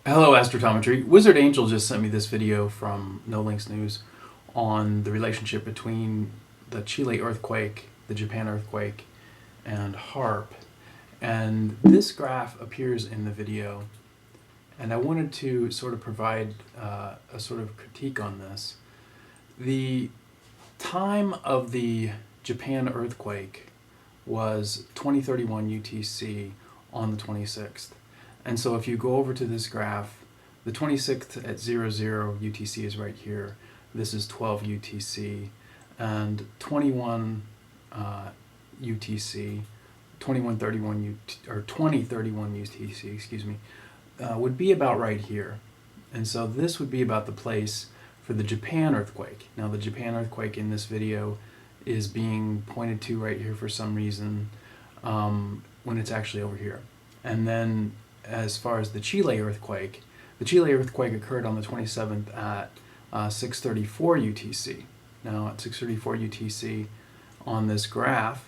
Hello, Astrotometry. Wizard Angel just sent me this video from No Links News on the relationship between the Chile earthquake, the Japan earthquake, and HAARP. And this graph appears in the video, and I wanted to sort of provide a sort of critique on this. The time of the Japan earthquake was 2031 UTC on the 26th. And so if you go over to this graph, the 26th at 00 UTC is right here. This is 12 UTC, and 21 UTC, 2131 or 2031 UTC, excuse me, would be about right here. And so this would be about the place for the Japan earthquake. Now the Japan earthquake in this video is being pointed to right here for some reason when it's actually over here. And then as far as the Chile earthquake occurred on the 27th at 6:34 UTC. Now at 6:34 UTC on this graph,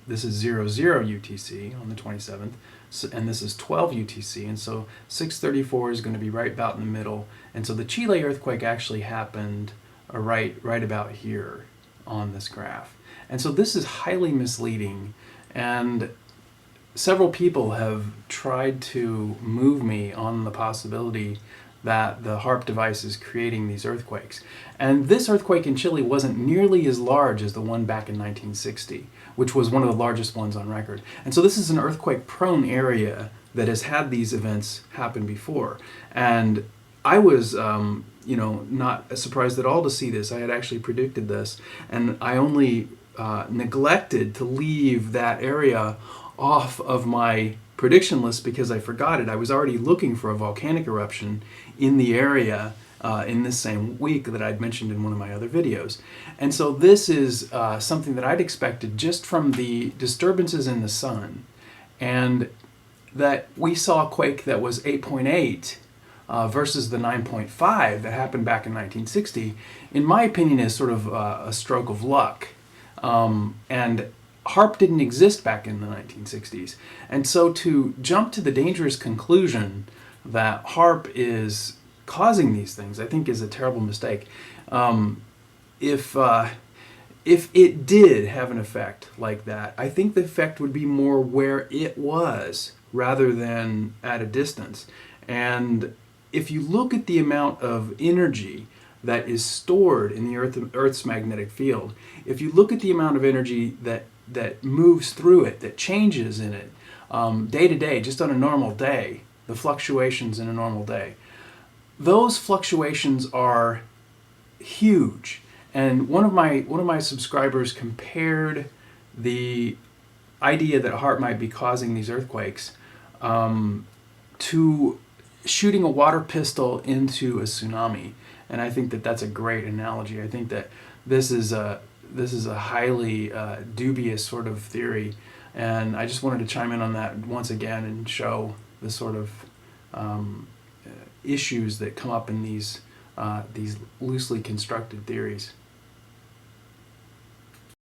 this is 00 UTC on the 27th, and this is 12 UTC, and so 6:34 is going to be right about in the middle. And so the Chile earthquake actually happened right about here on this graph. And so this is highly misleading, and several people have tried to move me on the possibility that the HAARP device is creating these earthquakes. And this earthquake in Chile wasn't nearly as large as the one back in 1960, which was one of the largest ones on record. And so this is an earthquake-prone area that has had these events happen before. And I was not surprised at all to see this. I had actually predicted this, and I only neglected to leave that area off of my prediction list because I forgot it. I was already looking for a volcanic eruption in the area in this same week that I'd mentioned in one of my other videos. And so this is something that I'd expected just from the disturbances in the sun, and that we saw a quake that was 8.8 versus the 9.5 that happened back in 1960, in my opinion, is sort of a stroke of luck. And HAARP didn't exist back in the 1960s. And so to jump to the dangerous conclusion that HAARP is causing these things, I think is a terrible mistake. If it did have an effect like that, I think the effect would be more where it was rather than at a distance. And if you look at the amount of energy that is stored in the Earth's magnetic field, if you look at the amount of energy that moves through it, that changes in it, day to day, just on a normal day, the fluctuations in a normal day, those fluctuations are huge. And one of my subscribers compared the idea that HAARP might be causing these earthquakes to shooting a water pistol into a tsunami. And I think that that's a great analogy. I think that this is a highly dubious sort of theory, and I just wanted to chime in on that once again and show the sort of issues that come up in these loosely constructed theories.